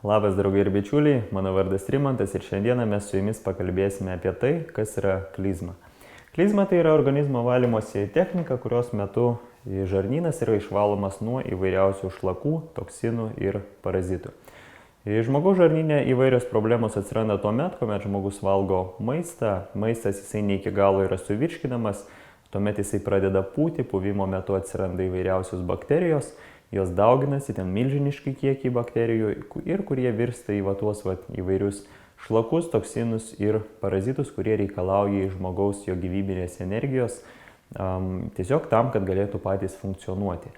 Labas draugai ir bičiuliai, mano vardas Rimantas ir šiandieną mes su jumis pakalbėsime apie tai, kas yra klizma. Klizma tai yra organizmo valymosi technika, kurios metu žarnynas yra išvalomas nuo įvairiausių šlakų, toksinų ir parazitų. Žmogaus žarnyne įvairios problemos atsiranda tuo met, kuomet žmogus valgo maistą, maistas jisai ne iki galo yra suvirškinamas, tuomet jisai pradeda pūti, puvimo metu atsiranda įvairiausios bakterijos, jos dauginasi, ten milžiniški kiekiai bakterijų ir kurie virsta į tuos įvairius šlakus, toksinus ir parazitus, kurie reikalauja iš žmogaus jo gyvybinės energijos tiesiog tam, kad galėtų patys funkcionuoti.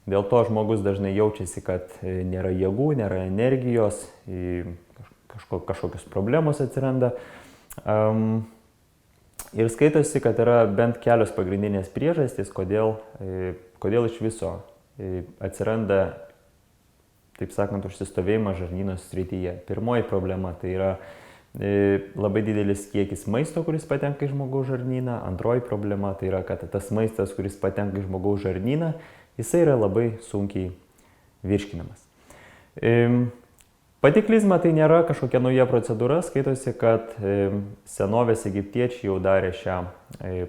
Dėl to žmogus dažnai jaučiasi, kad nėra jėgų, nėra energijos, kažkokios problemos atsiranda. Ir skaitosi, kad yra bent kelios pagrindinės priežastys, kodėl iš viso atsiranda, taip sakant, užsistovėjimas žarnyno srityje. Pirmoji problema tai yra labai didelis kiekis maisto, kuris patenka į žmogaus žarnyną. Antroji problema tai yra, kad tas maistas, kuris patenka į žmogaus žarnyną, jisai yra labai sunkiai virškinamas. Pati klizma tai nėra kažkokia nauja procedūra, skaitosi, kad senovės egiptiečiai jau darė šią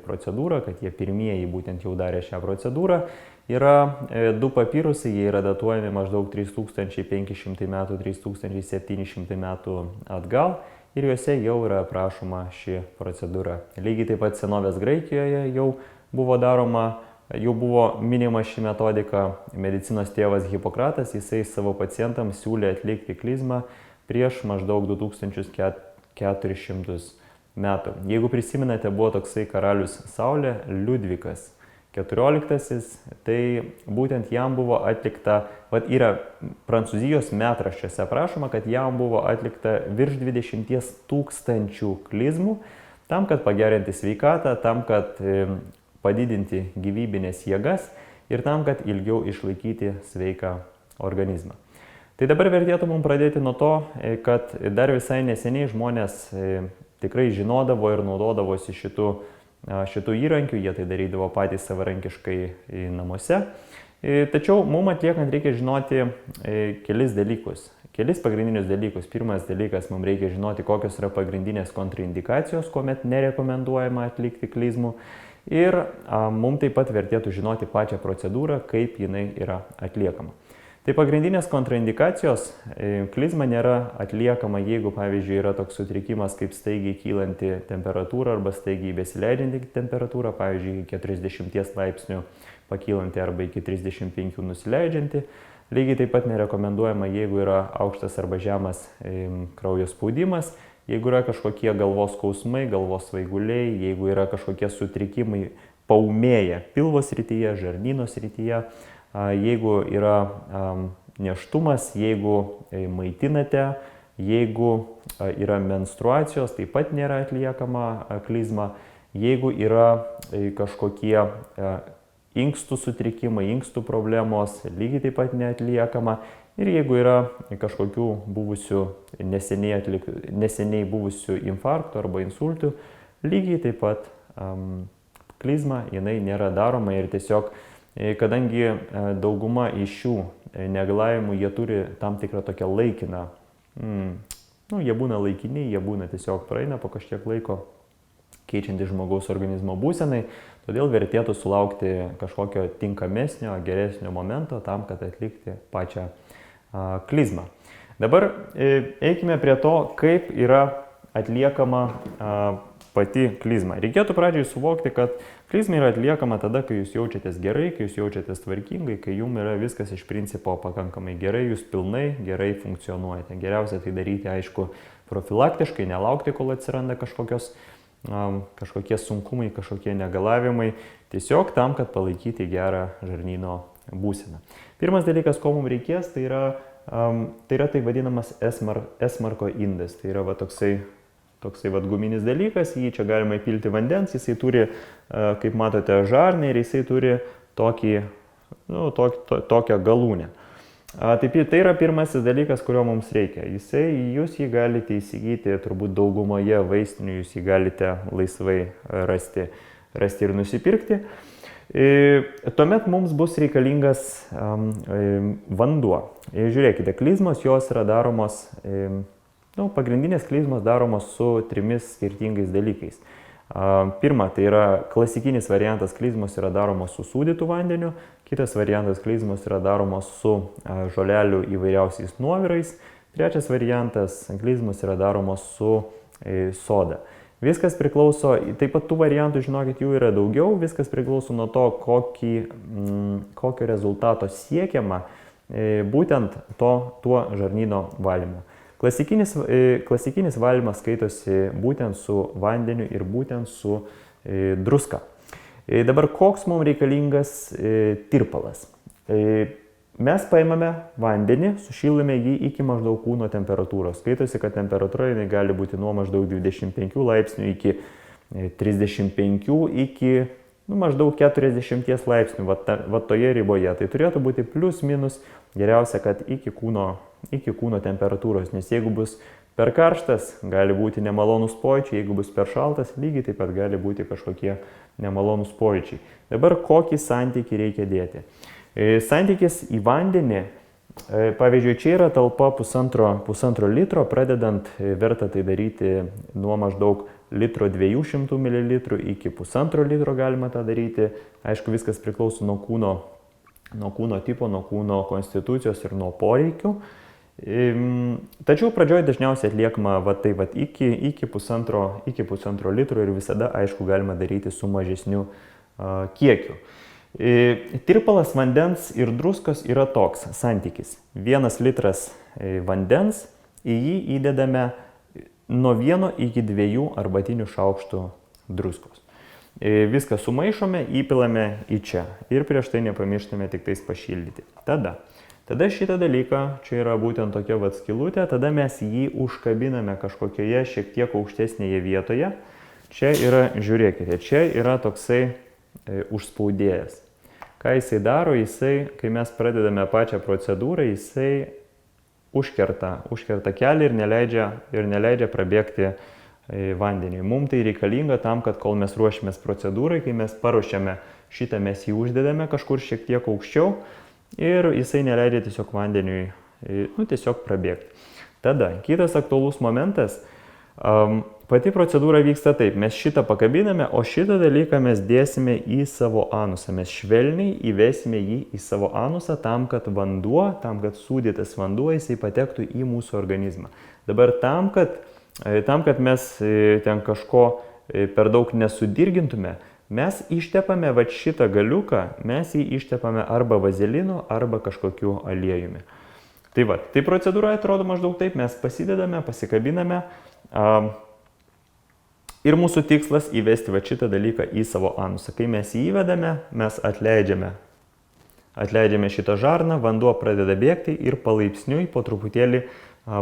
procedūrą, kad jie pirmieji būtent jau darė šią procedūrą. Yra du papirusai, jie yra datuojami maždaug 3500 metų, 3700 metų atgal ir juose jau yra aprašoma ši procedūra. Lygiai taip pat senovės Graikijoje jau buvo minima ši metodika. Medicinos tėvas Hipokratas, jisai savo pacientams siūlė atlikti klizmą prieš maždaug 2400 metų. Jeigu prisimenate, buvo toksai karalius Saulė, Liudvikas XIV, tai būtent jam buvo atlikta, yra Prancūzijos metraščiuose aprašoma, kad jam buvo atlikta virš 20 000 klizmų, tam, kad pagerinti sveikatą, tam, kad padidinti gyvybinės jėgas ir tam, kad ilgiau išlaikyti sveiką organizmą. Tai dabar vertėtų mums pradėti nuo to, kad dar visai neseniai žmonės tikrai žinodavo ir naudodavosi šitų įrankių, jie tai darydavo patys savarankiškai namuose. Tačiau mums atliekant reikia žinoti kelis dalykus, kelis pagrindinius dalykus. Pirmas dalykas, mums reikia žinoti, kokios yra pagrindinės kontraindikacijos, kuomet nerekomenduojama atlikti klizmų. Ir mums taip pat vertėtų žinoti pačią procedūrą, kaip jinai yra atliekama. Tai pagrindinės kontraindikacijos, klizma nėra atliekama, jeigu, pavyzdžiui, yra toks sutrikimas kaip staigiai kylanti temperatūra arba staigiai besileidžianti temperatūra, pavyzdžiui, iki 40 laipsnių pakylanti arba iki 35 nusileidžianti. Lygiai taip pat nerekomenduojama, jeigu yra aukštas arba žemas kraujo spaudimas, jeigu yra kažkokie galvos skausmai, galvos svaiguliai, jeigu yra kažkokie sutrikimai paūmėję pilvo srityje, žarnyno srityje, jeigu yra nėštumas, jeigu maitinate, jeigu yra menstruacijos, taip pat nėra atliekama klizma, jeigu yra kažkokie inkstų sutrikimai, inkstų problemos, lygiai taip pat neatliekama. Ir jeigu yra kažkokių neseniai buvusių infarktų arba insultų, lygiai taip pat klizma jinai nėra daroma ir tiesiog, kadangi dauguma iš šių negalavimų jie turi tam tikrą tokią laikiną, jie būna laikiniai, jie būna tiesiog praeina po kažkiek laiko keičiantis žmogaus organizmo būsenai, todėl vertėtų sulaukti kažkokio tinkamesnio, geresnio momento tam, kad atlikti pačią klizmą. Dabar eikime prie to, kaip yra atliekama pati klizma. Reikėtų pradžiai suvokti, kad klizma yra atliekama tada, kai jūs jaučiatės gerai, kai jūs jaučiatės tvarkingai, kai jums yra viskas iš principo pakankamai gerai, jūs pilnai gerai funkcionuojate. Geriausia tai daryti, aišku, profilaktiškai, nelaukti, kol atsiranda kažkokie sunkumai, kažkokie negalavimai, tiesiog tam, kad palaikyti gerą žarnyno būseną. Pirmas dalykas, ko mums reikės, tai yra tai vadinamas Esmarko indas. Tai yra toksai guminis dalykas, jį čia galima įpilti vandens, jisai turi, kaip matote, žarnę ir jisai turi tokią galūnę. Taip, tai yra pirmasis dalykas, kurio mums reikia. Jūs jį galite įsigyti turbūt daugumoje vaistinių, jūs jį galite laisvai rasti ir nusipirkti. Tuomet mums bus reikalingas vanduo. Žiūrėkite, klizmos jos yra daromos, pagrindinės klizmos daromos su 3 skirtingais dalykais. Pirma, tai yra klasikinis variantas klizmos yra daromos su sūdytu vandeniu, kitas variantas klizmos yra daromos su žolelių įvairiausiais nuovirais, trečias variantas klizmos yra daromos su soda. Viskas priklauso, taip pat tų variantų, žinokit, jų yra daugiau, viskas priklauso nuo to, kokio rezultato siekiama būtent tuo žarnyno valymu. Klasikinis valymas skaitosi būtent su vandeniu ir būtent su druska. Dabar koks mums reikalingas tirpalas? Mes paimame vandenį, sušilame jį iki maždaug kūno temperatūros. Skaitosi, kad temperatūra gali būti nuo maždaug 25 laipsnių iki 35 iki maždaug 40 laipsnių, va toje riboje. Tai turėtų būti plius minus, geriausia, kad iki kūno temperatūros, nes jeigu bus per karštas, gali būti nemalonus pojūčiai, jeigu bus per šaltas, lygiai taip pat gali būti kažkokie nemalonus pojūčiai. Dabar kokį santykį reikia dėti? Santykis į vandenį, pavyzdžiui, čia yra talpa pusantro litro, pradedant verta tai daryti nuo maždaug 1,200 ml iki 1,5 litro galima tą daryti. Aišku, viskas priklauso nuo kūno tipo, nuo kūno konstitucijos ir nuo poreikių. Tačiau pradžioje dažniausiai atliekama iki pusantro litro ir visada, aišku, galima daryti su mažesniu kiekiu. Tirpalas vandens ir druskos yra toks santykis. 1 litras vandens, į jį įdedame nuo 1 iki 2 arbatinių šaukštų druskos. Viską sumaišome, įpilame į čia ir prieš tai nepamirštame tik tais pašildyti. Tada šitą dalyką, čia yra būtent tokia skylutė, tada mes jį užkabiname kažkokioje šiek tiek aukštesnėje vietoje. Čia yra, žiūrėkite, čia yra toksai užspaudėjas. Ką jisai daro, kai mes pradedame pačią procedūrą, jisai užkerta kelią ir neleidžia prabėgti vandeniui. Mums tai reikalinga tam, kad kol mes ruošiamės procedūrai, kai mes paruošiame šitą, mes jį uždedame kažkur šiek tiek aukščiau ir jisai neleidžia tiesiog vandeniui tiesiog prabėgti. Tada kitas aktualus momentas. Pati procedūra vyksta taip, mes šitą pakabiname, o šitą dalyką mes dėsime į savo anusą. Mes švelniai įvesime jį į savo anusą tam, kad sūdytas vanduo jisai patektų į mūsų organizmą. Dabar tam, kad mes ten kažko per daug nesudirgintume, mes ištepame šitą galiuką, mes jį ištepame arba vazelinu, arba kažkokiu aliejumi. Tai procedūra atrodo maždaug taip, mes pasidedame, pasikabiname. Ir mūsų tikslas įvesti šitą dalyką į savo anusą. Kai mes jį įvedame, mes atleidžiame šitą žarną, vanduo pradeda bėgti ir palaipsniui po truputėlį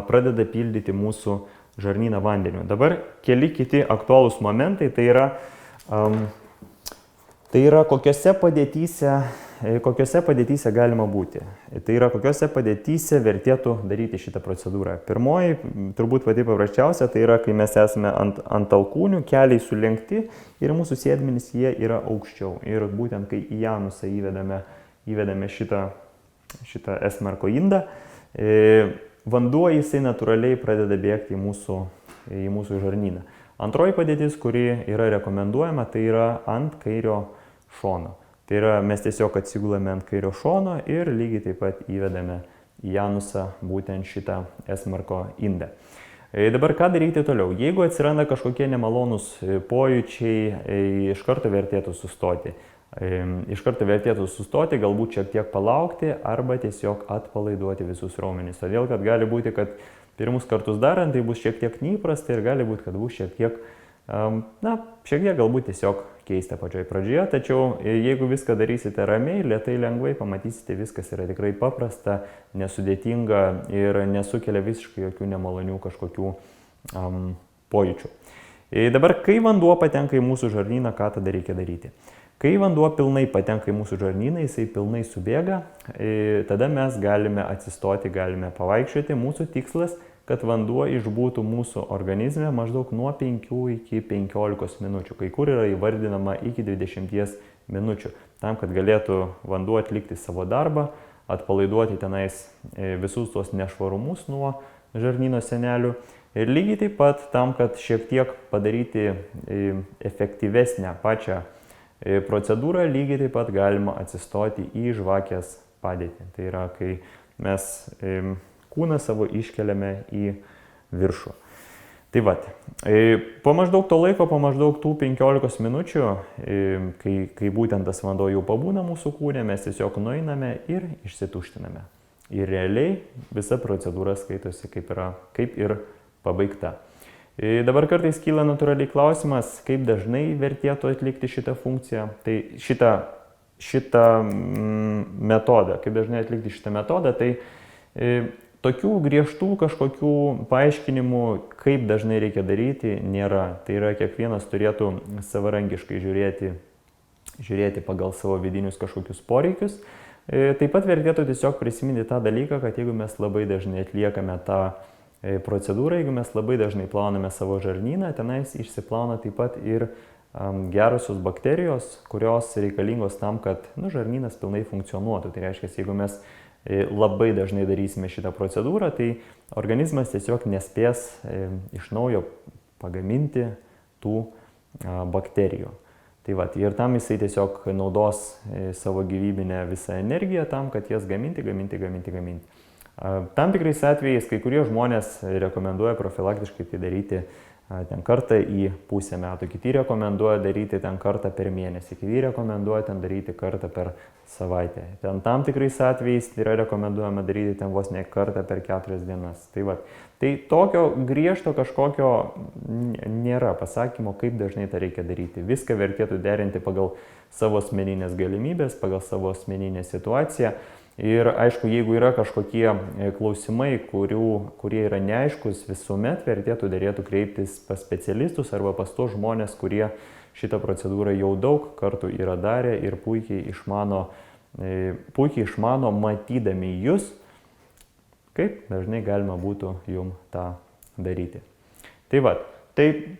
pradeda pildyti mūsų žarnyną vandeniu. Dabar keli kiti aktualūs momentai, tai yra kokiose padėtyse galima būti. Tai yra kokiose padėtyse vertėtų daryti šitą procedūrą. Pirmoji, turbūt pati paprasčiausia, tai yra, kai mes esame ant alkūnių, keliai sulenkti ir mūsų sėdmenys jie yra aukščiau. Ir būtent kai į anusą įvedame šitą esmerko indą, vanduo jisai natūraliai pradeda bėgti į mūsų žarnyną. Antroji padėtis, kuri yra rekomenduojama, tai yra ant kairio šono. Tai yra, mes tiesiog atsigulame ant kairio šono ir lygiai taip pat įvedame į anusą būtent šitą esmerko indą. Dabar ką daryti toliau? Jeigu atsiranda kažkokie nemalonūs pojūčiai, iš karto vertėtų sustoti. Galbūt šiek tiek palaukti arba tiesiog atpalaiduoti visus raumenis. Todėl, kad gali būti, kad pirmus kartus darant tai bus šiek tiek neįprasta ir gali būti, kad bus šiek tiek galbūt tiesiog keista pačioje pradžioje, tačiau jeigu viską darysite ramiai, lėtai, lengvai, pamatysite, viskas yra tikrai paprasta, nesudėtinga ir nesukelia visiškai jokių nemalonių kažkokių pojūčių. Dabar, kai vanduo patenka į mūsų žarnyną, ką tada reikia daryti? Kai vanduo pilnai patenka į mūsų žarnyną, jisai pilnai subėga, tada mes galime atsistoti, galime pavaikščioti. Mūsų tikslas, kad vanduo išbūtų mūsų organizme maždaug nuo 5 iki 15 minučių, kai kur yra įvardinama iki 20 minučių, tam, kad galėtų vanduo atlikti savo darbą, atpalaiduoti tenais visus tuos nešvarumus nuo žarnyno sienelių. Ir lygiai taip pat tam, kad šiek tiek padaryti efektyvesnę pačią procedūrą, lygiai taip pat galima atsistoti į žvakės padėtį. Tai yra, kai mes kūną savo iškeliame į viršų. Tai va, po maždaug to laiko, po maždaug tų 15 minučių, kai būtent tas vanduo jau pabūna mūsų kūne, mes tiesiog nueiname ir išsituštiname. Ir realiai visa procedūra skaitosi kaip ir pabaigta. Dabar kartais kyla natūraliai klausimas, kaip dažnai vertėtų atlikti šitą funkciją. Tai šitą metodą, kaip dažnai atlikti šitą metodą, tai tokių griežtų kažkokių paaiškinimų, kaip dažnai reikia daryti, nėra. Tai yra, kiekvienas turėtų savarankiškai žiūrėti pagal savo vidinius kažkokius poreikius. Taip pat vertėtų tiesiog prisiminti tą dalyką, kad jeigu mes labai dažnai atliekame tą procedūrą, jeigu mes labai dažnai plauname savo žarnyną, tenais išsiplauna taip pat ir gerosios bakterijos, kurios reikalingos tam, kad žarnynas pilnai funkcionuotų. Tai reiškia, jeigu mes labai dažnai darysime šitą procedūrą, tai organizmas tiesiog nespės iš naujo pagaminti tų bakterijų. Tai va, ir tam jisai tiesiog naudos savo gyvybinę visą energiją tam, kad jas gaminti. Tam tikrais atvejais kai kurie žmonės rekomenduoja profilaktiškai tai daryti ten kartą į pusę metų, kiti rekomenduoja daryti ten kartą per mėnesį, kiti rekomenduoja ten daryti kartą per savaitę. Ten tam tikrais atvejais yra rekomenduojama daryti ten vos ne kartą per 4 dienas. Tai tokio griežto kažkokio nėra pasakymo, kaip dažnai tą reikia daryti. Viską vertėtų derinti pagal savo asmeninės galimybės, pagal savo asmeninę situaciją. Ir aišku, jeigu yra kažkokie klausimai, kurie yra neaiškus, visuomet vertėtų kreiptis pas specialistus arba pas tos žmonės, kurie šitą procedūrą jau daug kartų yra darę ir puikiai išmano matydami jūs, kaip dažnai galima būtų jums tą daryti. Tai va, tai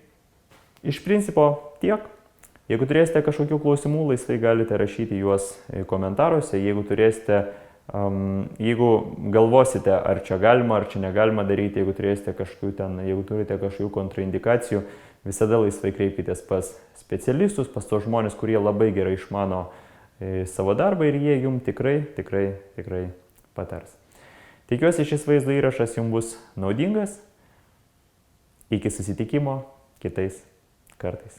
iš principo tiek. Jeigu turėsite kažkokių klausimų, laisvai galite rašyti juos komentaruose. Jeigu galvosite, ar čia galima, ar čia negalima daryti, jeigu turite kažkokių kontraindikacijų, visada laisvai kreipkitės pas specialistus, pas tos žmonės, kurie labai gerai išmano savo darbą ir jie jums tikrai patars. Tikiuosi, šis vaizdo įrašas jums bus naudingas. Iki susitikimo kitais kartais.